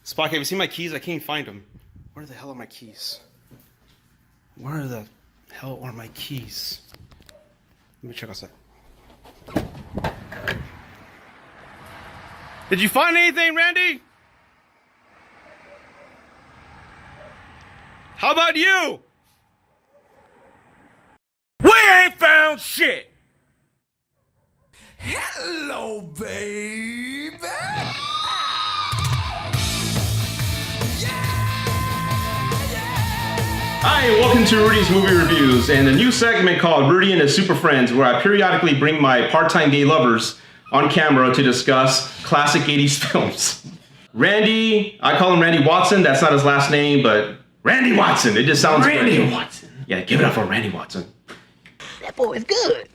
Spock, have you seen my keys? I can't find them. Where the hell are my keys? Where the hell are my keys? Let me check outside. Did you find anything, Randy? How about you? We ain't found shit. Hello, baby. Hi, and welcome to Rudy's Movie Reviews and a new segment called Rudy and his Super Friends, where I periodically bring my part-time gay lovers on camera to discuss classic 80s films. Randy, I call him Randy Watson. That's not his last name, but Randy Watson. It just sounds Randy great. Watson. Yeah, give it up for Randy Watson. That boy is good.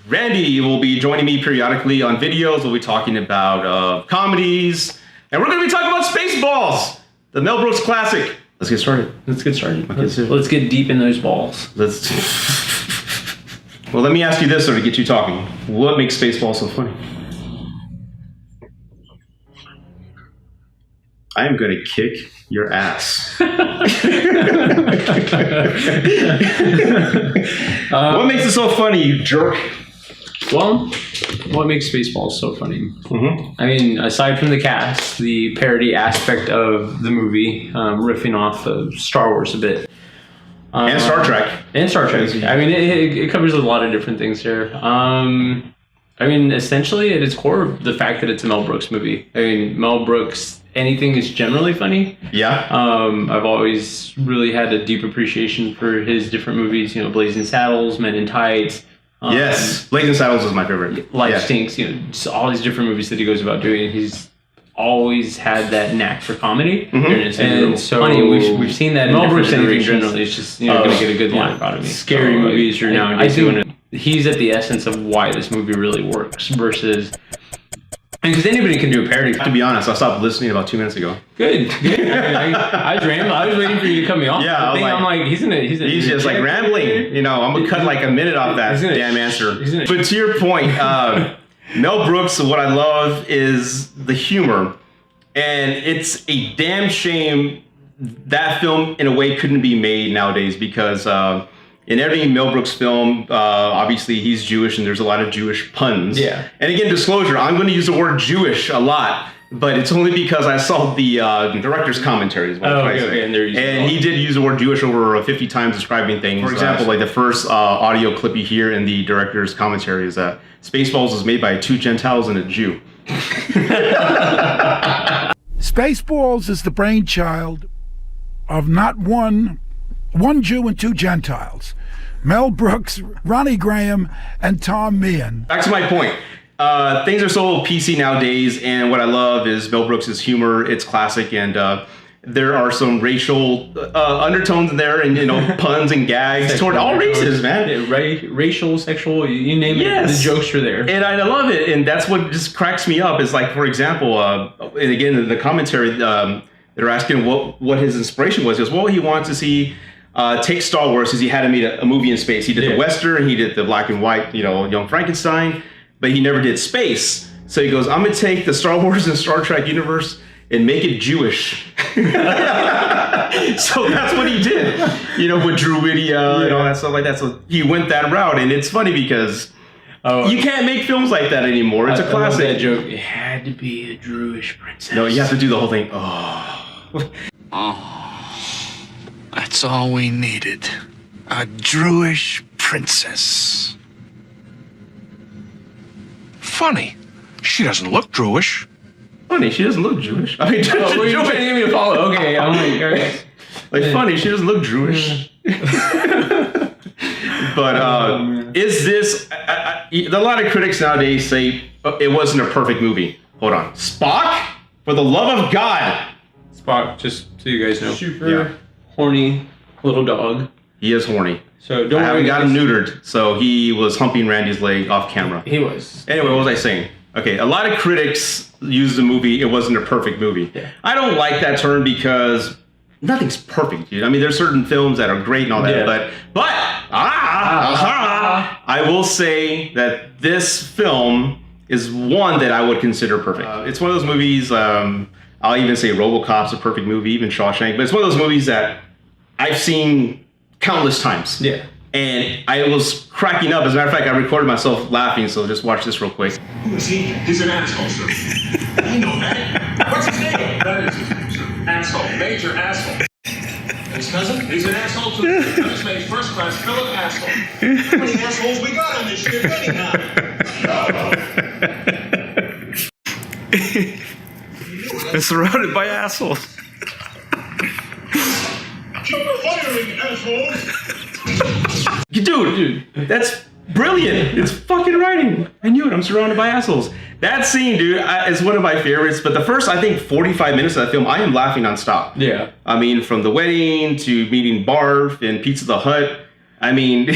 Randy will be joining me periodically on videos. We'll be talking about comedies, and we're going to be talking about Spaceballs, the Mel Brooks classic. Let's get started. Okay, Let's get deep in those balls. Well, let me ask you this, so to get you talking. What makes Spaceballs so funny? I am going to kick your ass. What makes it so funny, you jerk? Well, what makes Spaceballs so funny? Mm-hmm. I mean, aside from the cast, the parody aspect of the movie, riffing off of Star Wars a bit. And Star Trek. And Star Trek. I mean, it covers a lot of different things here. I mean, essentially, at its core, the fact that it's a Mel Brooks movie. I mean, Mel Brooks, anything is generally funny. Yeah. I've always really had a deep appreciation for his different movies, you know, Blazing Saddles, Men in Tights. Yes. Blazing Saddles is my favorite. Life Stinks, you know, just all these different movies that he goes about doing. He's always had that knack for comedy. Mm-hmm. And so funny, we've seen that in Mel different Brooks anything generations. generally It's just, you know, going to get a good line out of me. Scary movies are nowadays doing it. He's at the essence of why this movie really works versus... Because anybody can do a parody. To be honest, I stopped listening about 2 minutes ago. Good. I was waiting for you to cut me off. Yeah, I'm like, he's just like rambling. You know, I'm gonna cut like a minute off that damn answer. But to your point, Mel Brooks, what I love is the humor, and it's a damn shame that film in a way couldn't be made nowadays because in every Mel Brooks film, obviously he's Jewish and there's a lot of Jewish puns. Yeah. And again, disclosure, I'm going to use the word Jewish a lot, but it's only because I saw the director's commentaries. Okay. And he did use the word Jewish over 50 times describing things. For example, like the first audio clip you hear in the director's commentary is that Spaceballs was made by 2 Gentiles and a Jew. Spaceballs is the brainchild of not one Jew and 2 Gentiles. Mel Brooks, Ronnie Graham, and Tom Meehan. Back to my point. Things are so PC nowadays, and what I love is Mel Brooks' humor. It's classic, and there are some racial undertones in there, and you know, puns and gags toward all races, man. Yeah, racial, sexual, you name it. The jokes are there, and I love it. And that's what just cracks me up. Is like, for example, and again in the commentary, they're asking what his inspiration was. He goes, well, he wants to see. Take Star Wars, because he had to make a movie in space. He did the Western, he did the black and white, you know, Young Frankenstein, but he never did space. So he goes, I'm going to take the Star Wars and Star Trek universe and make it Jewish. So that's what he did, you know, with Druidia and all that stuff like that. So he went that route, and it's funny because you can't make films like that anymore. It's a classic. That joke. It had to be a Jewish princess. No, you have to do the whole thing. That's all we needed. A Jewish princess. Funny. She doesn't look Jewish. Funny, she doesn't look Jewish. I mean, you're trying to get me to follow. Okay, I'm like, okay. Like, funny, she doesn't look Jewish. But is this... a lot of critics nowadays say it wasn't a perfect movie. Hold on. Spock? For the love of God! Spock, just so you guys know. Super horny little dog. He is horny. So don't worry. I haven't got him neutered, so he was humping Randy's leg off camera. He was. Anyway, what was I saying? Okay, a lot of critics use the movie, it wasn't a perfect movie. Yeah. I don't like that term because nothing's perfect, dude. I mean, there's certain films that are great and all that, but I will say that this film is one that I would consider perfect. It's one of those movies, I'll even say RoboCop's a perfect movie, even Shawshank. But it's one of those movies that I've seen countless times. Yeah. And I was cracking up. As a matter of fact, I recorded myself laughing, so just watch this real quick. Who is he? He's an asshole, sir. I know that. What's his name? That is his name, sir. Asshole. Major asshole. His cousin? He's an asshole, too. I just made first-class Philip asshole. How many assholes we got on this ship anyhow? It's surrounded by assholes. Keep firing, assholes! Dude, that's brilliant. It's fucking writing. I knew it. I'm surrounded by assholes. That scene, dude, is one of my favorites. But the first, I think, 45 minutes of that film, I am laughing nonstop. Yeah. I mean, from the wedding to meeting Barf and Pizza the Hut. I mean,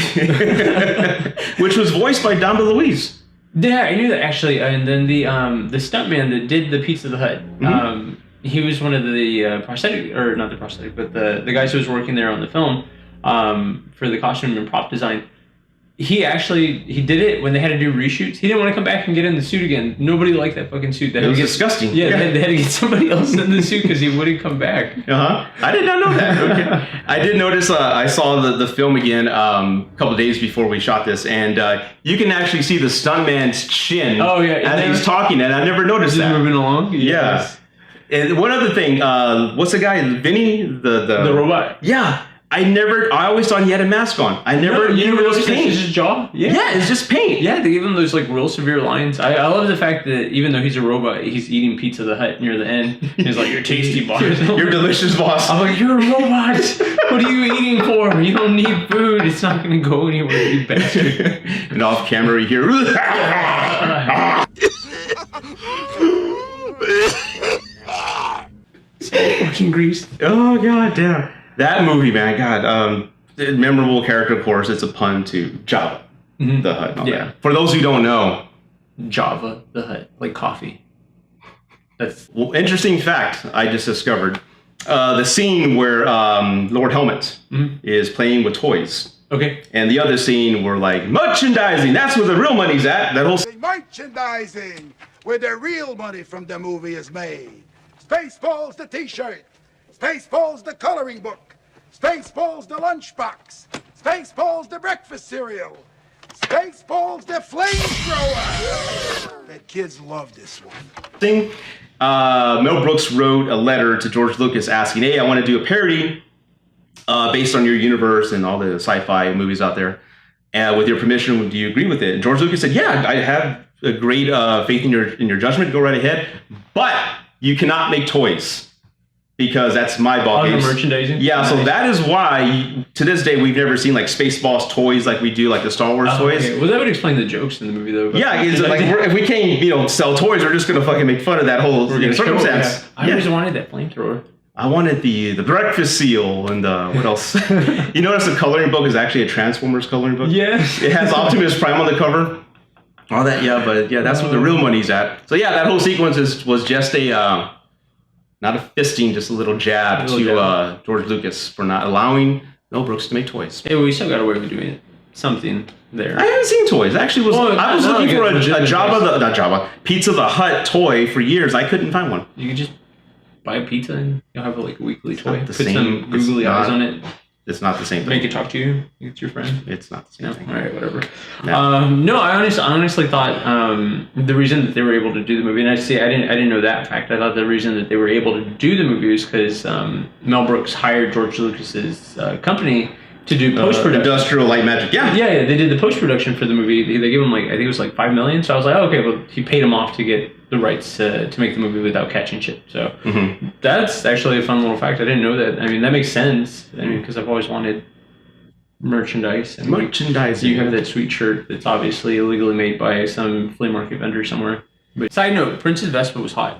which was voiced by Don DeLuise. Yeah, I knew that actually. And then the stuntman that did the Pizza the Hut, he was one of the prosthetic, or not the prosthetic, but the guys who was working there on the film for the costume and prop design. He did it when they had to do reshoots. He didn't want to come back and get in the suit again. Nobody liked that fucking suit. It was disgusting. Yeah, they had to get somebody else in the suit because he wouldn't come back. I did not know that. Okay. I did notice, I saw the film again a couple of days before we shot this, and you can actually see the stuntman's chin as he's talking, and I never noticed that. Moving along? Yes. Yeah. And one other thing, what's the guy, Vinny? The robot. Yeah. I always thought he had a mask on. I never knew it was paint. It's his jaw? Yeah, it's just paint. Yeah, they give him those like real severe lines. I love the fact that even though he's a robot, he's eating Pizza the Hut near the end. He's like, "You're tasty, boss. You're delicious, boss." I'm like, "You're a robot. What are you eating for? You don't need food. It's not going to go anywhere, you bastard." And off camera, you hear. So fucking greased. Oh, god damn. That movie, man, God, memorable character, of course. It's a pun to Java, the Hut. And all that. For those who don't know, Java, the Hut, like coffee. That's interesting fact I just discovered. The scene where Lord Helmet is playing with toys. Okay. And the other scene where like merchandising. That's where the real money's at. That whole Merchandising, where the real money from the movie is made. Spaceballs the t-shirt. Spaceballs the coloring book. Spaceballs the lunchbox. Spaceballs the breakfast cereal. Spaceballs the flamethrower. That kids love this one. thing. Mel Brooks wrote a letter to George Lucas asking, "Hey, I want to do a parody based on your universe and all the sci-fi movies out there. With your permission, do you agree with it?" And George Lucas said, "Yeah, I have a great faith in your judgment. Go right ahead, but you cannot make toys." Because that's my ball game. Merchandising? Yeah, so that is why, to this day, we've never seen like Spaceballs toys like we do, like the Star Wars toys. Okay. Well, that would explain the jokes in the movie, though. Yeah, it's like if we can't, sell toys, we're just gonna fucking make fun of that whole circumstance. I always wanted that flamethrower. I wanted the breakfast seal and what else? You notice the coloring book is actually a Transformers coloring book. Yes. It has Optimus Prime on the cover. All that, that's where the real money's at. So yeah, that whole sequence was just a. Not a fisting, just a little jab to George Lucas for not allowing Mel Brooks to make toys. Hey, we still got a way of doing something there. I haven't seen toys. Actually, I was looking for a Pizza the Hut toy for years. I couldn't find one. You could just buy a pizza and you'll have a weekly toy. The Put same, some googly eyes on it. It's not the same thing. Make it talk to you. It's your friend. It's not the same thing. All right, whatever. No. No, I honestly thought the reason that they were able to do the movie, and I didn't know that fact. I thought the reason that they were able to do the movie was because Mel Brooks hired George Lucas's company to do post-production. Industrial Light Magic, yeah. Yeah, they did the post-production for the movie. They gave him I think it was $5 million. So I was like, oh, okay, well, he paid him off to get the rights to make the movie without catching shit. So that's actually a fun little fact. I didn't know that. I mean, that makes sense. I mean, because I've always wanted merchandise. And merchandising. You have that sweet shirt that's obviously illegally made by some flea market vendor somewhere. But side note, Princess Vespa was hot.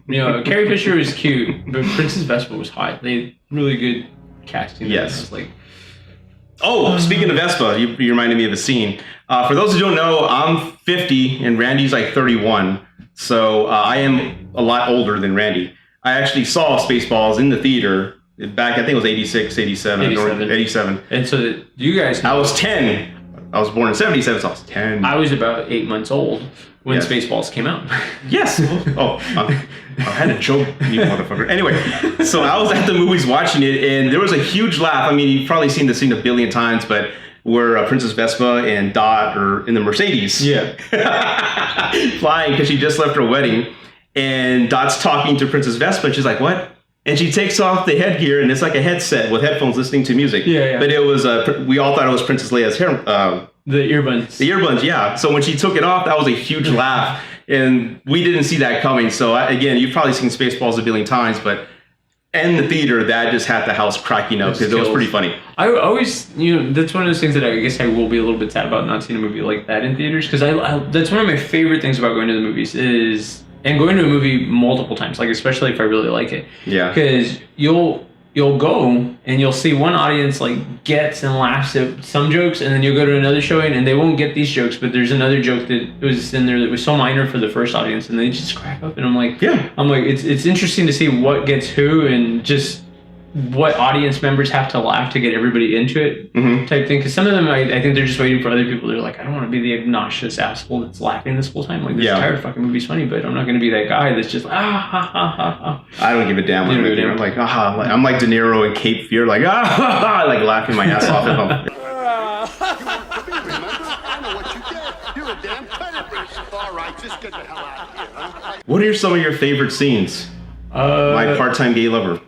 Carrie Fisher was cute, but Princess Vespa was hot. They had really good casting. Yes. Speaking of Vespa, you reminded me of a scene. For those who don't know, I'm 50 and Randy's like 31. So I am a lot older than Randy. I actually saw Spaceballs in the theater back, I think it was 86, 87. And so you guys... I was 10. I was born in 77, so I was 10. I was about 8 months old. when Yes. Spaceballs came out. Yes. Oh, I had a joke, you motherfucker. Anyway, so I was at the movies watching it, and there was a huge laugh. I mean, you've probably seen the scene a billion times, but where Princess Vespa and Dot are in the Mercedes. Yeah. Flying because she just left her wedding, and Dot's talking to Princess Vespa, and she's like, what? And she takes off the headgear, and it's like a headset with headphones listening to music. Yeah. But it was, we all thought it was Princess Leia's hair. The earbuds. The earbuds, yeah. So when she took it off, that was a huge laugh. And we didn't see that coming. So again, you've probably seen Spaceballs a billion times, but in the theater, that just had the house cracking up because it was pretty funny. I always, that's one of those things that I guess I will be a little bit sad about not seeing a movie like that in theaters, because that's one of my favorite things about going to the movies is, and going to a movie multiple times, like especially if I really like it. Yeah. Because you'll go and you'll see one audience like gets and laughs at some jokes, and then you'll go to another showing and they won't get these jokes, but there's another joke that was in there that was so minor for the first audience, and they just crack up, and I'm like, it's interesting to see what gets who and just what audience members have to laugh to get everybody into it type thing. Because some of them, I think they're just waiting for other people. They're like, I don't want to be the obnoxious asshole that's laughing this whole time. Like, this entire fucking movie's funny, but I'm not going to be that guy that's just ha ha ha. I don't give a damn. I'm like, I'm like De Niro in Cape Fear, like, like laughing my ass off at him. What are some of your favorite scenes? My part-time gay lover.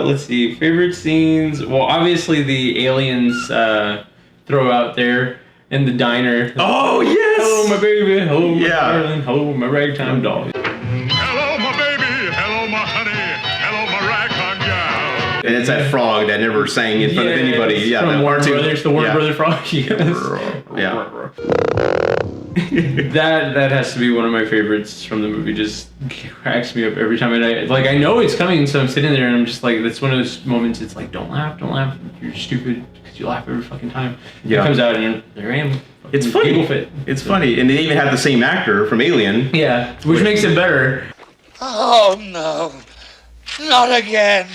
Let's see. Favorite scenes. Well, obviously the aliens throw out there in the diner. Oh yes! Hello, my baby. Hello, my darling. Hello, my ragtime dog. Hello, my baby. Hello, my honey. Hello, my ragtime gal. And it's that frog that never sang in front of anybody. Yeah, from the Warner Brothers, the Warner Brother frog. Yeah. That has to be one of my favorites from the movie. Just cracks me up every time. And I know it's coming, so I'm sitting there and I'm just like, that's one of those moments. It's like, don't laugh. You're stupid because you laugh every fucking time. Yeah. It comes out and there I am. It's funny. It's funny, and they even have the same actor from Alien. Yeah, which makes it better. Oh no, not again.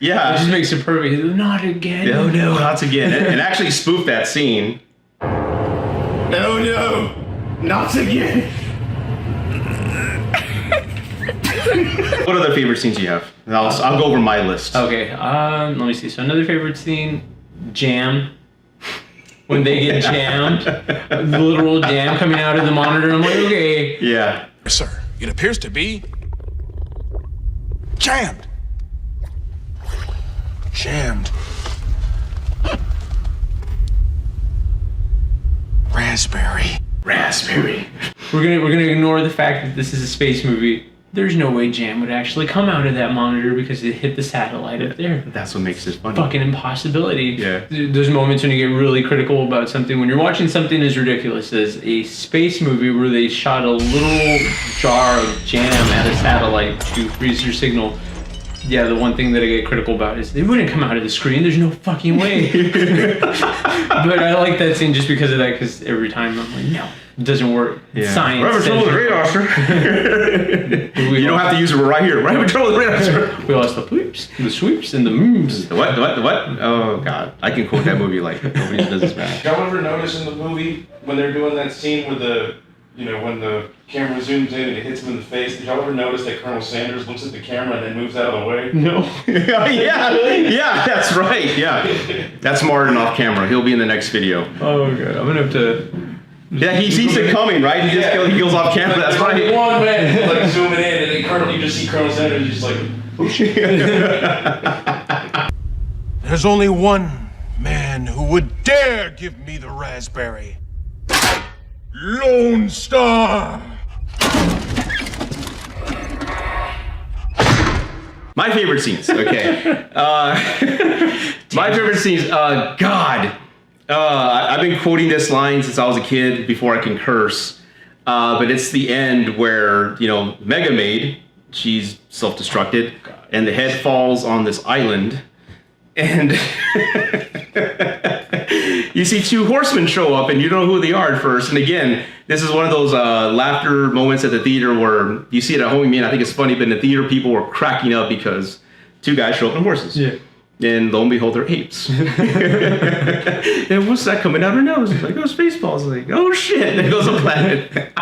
Yeah, it just makes it perfect. Not again. No, not again. And actually spoofed that scene. Oh no. Not again. What other favorite scenes do you have? I'll go over my list. Okay. Let me see. So another favorite scene, jam. When they get jammed, the literal jam coming out of the monitor. I'm like, okay. Yeah. Sir, it appears to be jammed. Jammed. Raspberry. We're gonna ignore the fact that this is a space movie. There's no way jam would actually come out of that monitor because it hit the satellite up there. That's what makes it funny. Fucking impossibility. Yeah. Those moments when you get really critical about something, when you're watching something as ridiculous as a space movie where they shot a little jar of jam at a satellite to freeze your signal. Yeah, the one thing that I get critical about is they wouldn't come out of the screen. There's no fucking way. But I like that scene just because of that, because every time I'm like, no, it doesn't work. Yeah. Science. We're having trouble with the radar, sir. You don't have to use it. We're right here. We're having trouble with the radar, sir. We lost the poops, the swoops, and the mooms. The what? Oh, God. I can quote that movie like nobody's business, man. Did y'all ever notice in the movie when they're doing that scene with when the camera zooms in and it hits him in the face, did y'all ever notice that Colonel Sanders looks at the camera and then moves out of the way? No. yeah, that's right. Yeah. That's Martin off camera. He'll be in the next video. Oh, God. I'm going to have to... Yeah, he sees it coming, right? He goes off camera. That's right. One man, like zooming in, and then you just see Colonel Sanders just like, There's only one man who would dare give me the raspberry. Lone Starr. My favorite scenes. Okay. My favorite scenes. God. I've been quoting this line since I was a kid before I can curse. But it's the end where, Mega Maid, she's self-destructed, and the head falls on this island. And you see two horsemen show up, and you don't know who they are at first. And again, this is one of those laughter moments at the theater where you see it at home, and I think it's funny, but in the theater, people were cracking up because two guys show up on horses. Yeah. And lo and behold, they're apes. And what's that coming out of her nose? It's like, oh, Spaceballs. Like, oh shit, there goes a planet.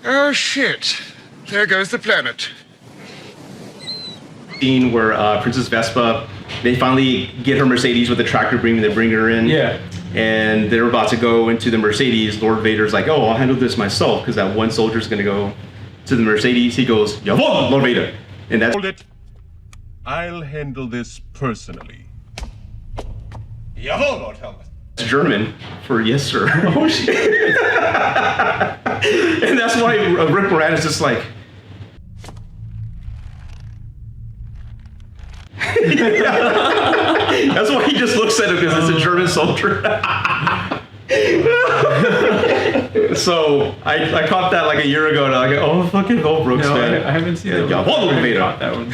Oh, shit. There goes the planet. Scene where Princess Vespa, they finally get her Mercedes with the tractor beam, they bring her in. Yeah. And they're about to go into the Mercedes. Lord Vader's like, oh, I'll handle this myself, because that one soldier's going to go to the Mercedes. He goes, Jawohl, Lord Vader. And that's Hold it. I'll handle this personally. Jawohl, Lord Helmet. German for yes, sir. Oh, shit. And that's why Rick Moranis is just like, that's why he just looks at him, because it's a German soldier. So I caught that like a year ago, and I go, oh, fucking Mel Brooks, man. I haven't seen that. Yeah, I caught that one.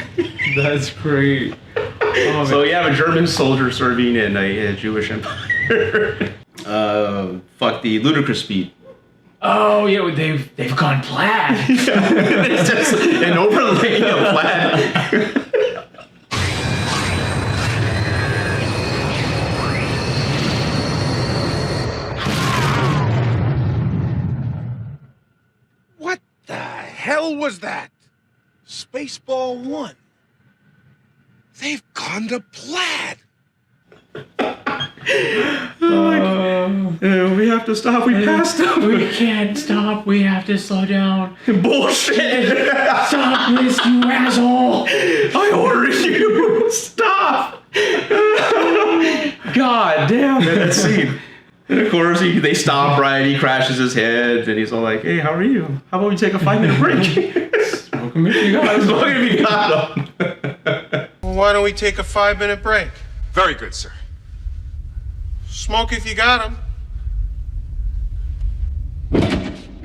That's great. Oh, So you have a German soldier serving in a Jewish empire. Fuck the ludicrous speed. Oh yeah, they've gone plaid. It's just an overlay of plaid. What the hell was that? Spaceball 1. They've gone to plaid. We have to stop. We passed them. We can't stop. We have to slow down. Bullshit. Stop this, you asshole! I ordered you. Stop. God damn that scene. And of course, they stop, right? He crashes his head, and he's all like, hey, how are you? How about we take a 5-minute break? Smoking if you got it. Smoking if you got them. Well, why don't we take a 5-minute break? Very good, sir. Smoke if you got 'em.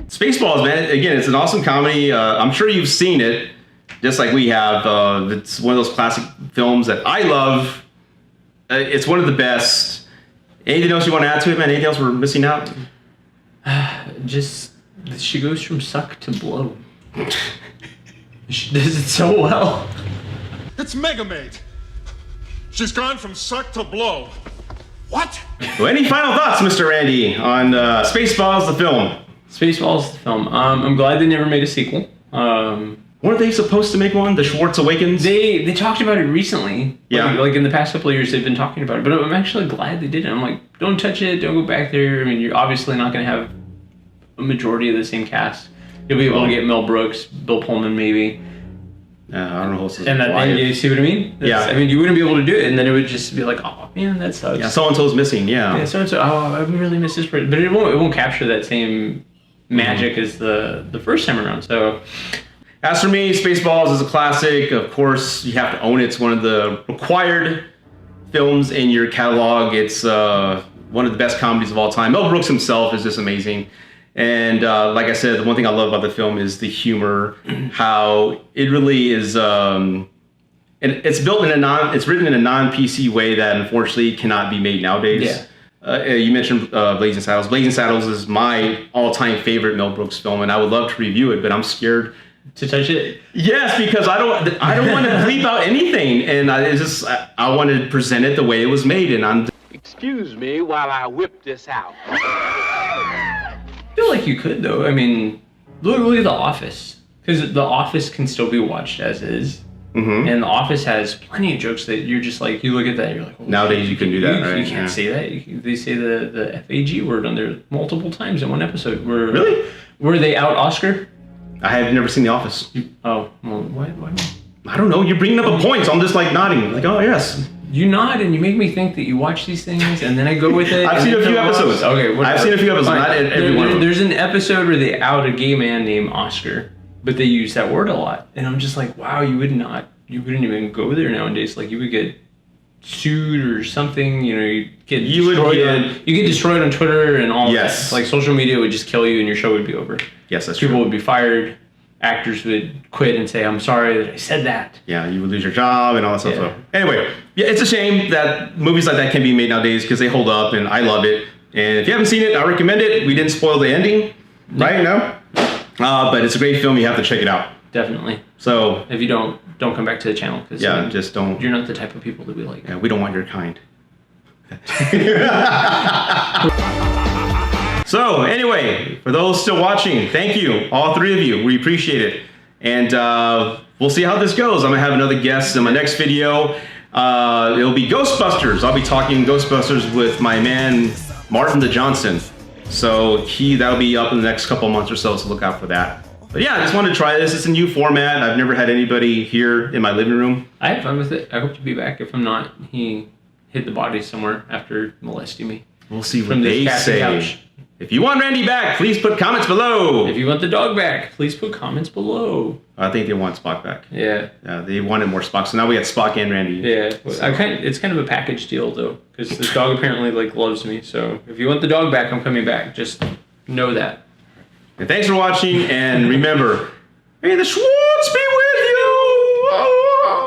Spaceballs, man. Again, it's an awesome comedy. I'm sure you've seen it, just like we have. It's one of those classic films that I love. It's one of the best. Anything else you want to add to it, man? Anything else we're missing out? Just she goes from suck to blow. She does it so well. It's Mega Maid. She's gone from suck to blow. What? So any final thoughts, Mr. Randy, on Spaceballs, the film? Spaceballs, the film. I'm glad they never made a sequel. Weren't they supposed to make one? The Schwartz Awakens? They talked about it recently. Yeah. Like in the past couple of years, they've been talking about it. But I'm actually glad they did it. I'm like, don't touch it. Don't go back there. I mean, you're obviously not going to have a majority of the same cast. You'll be able to get Mel Brooks, Bill Pullman, maybe. I don't know who else is And you see what I mean? Yeah. I mean, you wouldn't be able to do it, and then it would just be like, oh man, that sucks. Yeah, so-and-so's missing, yeah. Yeah, so I really miss this person. But it won't capture that same magic as the first time around. So As for me, Spaceballs is a classic. Of course, you have to own it. It's one of the required films in your catalog. It's one of the best comedies of all time. Mel Brooks himself is just amazing. And like I said, the one thing I love about the film is the humor, how it really is, and it's built in it's written in a non-PC way that unfortunately cannot be made nowadays. Yeah. You mentioned Blazing Saddles. Blazing Saddles is my all-time favorite Mel Brooks film, and I would love to review it, but I'm scared to touch it. Yes, because I don't want to bleep out anything, and I want to present it the way it was made, and Excuse me while I whip this out. I feel like you could though. I mean, look at The Office, because The Office can still be watched as is, and The Office has plenty of jokes that you're just like, you look at that, and you're like, oh, nowadays you can do that, right? You can't say that. They say the FAG word on there multiple times in one episode. Really? Were they out Oscar? I have never seen The Office. Oh, well, why? I don't know. You're bringing up a point, so I'm just like nodding, like, oh yes. You nod and you make me think that you watch these things, and then I go with it. I've seen a few episodes. Okay, I've seen a few episodes. Not every one of them. There's an episode where they out a gay man named Oscar, but they use that word a lot, and I'm just like, wow, you wouldn't even go there nowadays. Like, you would get sued or something. You know, you get destroyed on Twitter and all. Yes. That. Like, social media would just kill you, and your show would be over. Yes, that's People true. would be fired. Actors would quit and say, I'm sorry that I said that. Yeah, you would lose your job and all that stuff. Yeah. So anyway, yeah, it's a shame that movies like that can be made nowadays because they hold up, and I love it. And if you haven't seen it, I recommend it. We didn't spoil the ending, right? No? But it's a great film. You have to check it out. Definitely. So if you don't, don't come back to the channel. Cause, Yeah, just don't. You're not the type of people that we like. Yeah, we don't want your kind. So anyway, for those still watching, thank you, all three of you. We appreciate it. And we'll see how this goes. I'm gonna have another guest in my next video. It'll be Ghostbusters. I'll be talking Ghostbusters with my man, Martin the Johnson. So that'll be up in the next couple months or so look out for that. But yeah, I just wanted to try this. It's a new format. I've never had anybody here in my living room. I had fun with it. I hope to be back. If I'm not, he hid the body somewhere after molesting me. We'll see what From they this say. couch. If you want Randy back, please put comments below. If you want the dog back, please put comments below. I think they want Spock back. Yeah. They wanted more Spock, so now we got Spock and Randy. Yeah. It's kind of a package deal though, because this dog apparently loves me. So if you want the dog back, I'm coming back. Just know that. And thanks for watching, and remember, may the Schwartz be with you.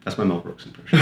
That's my Mel Brooks impression.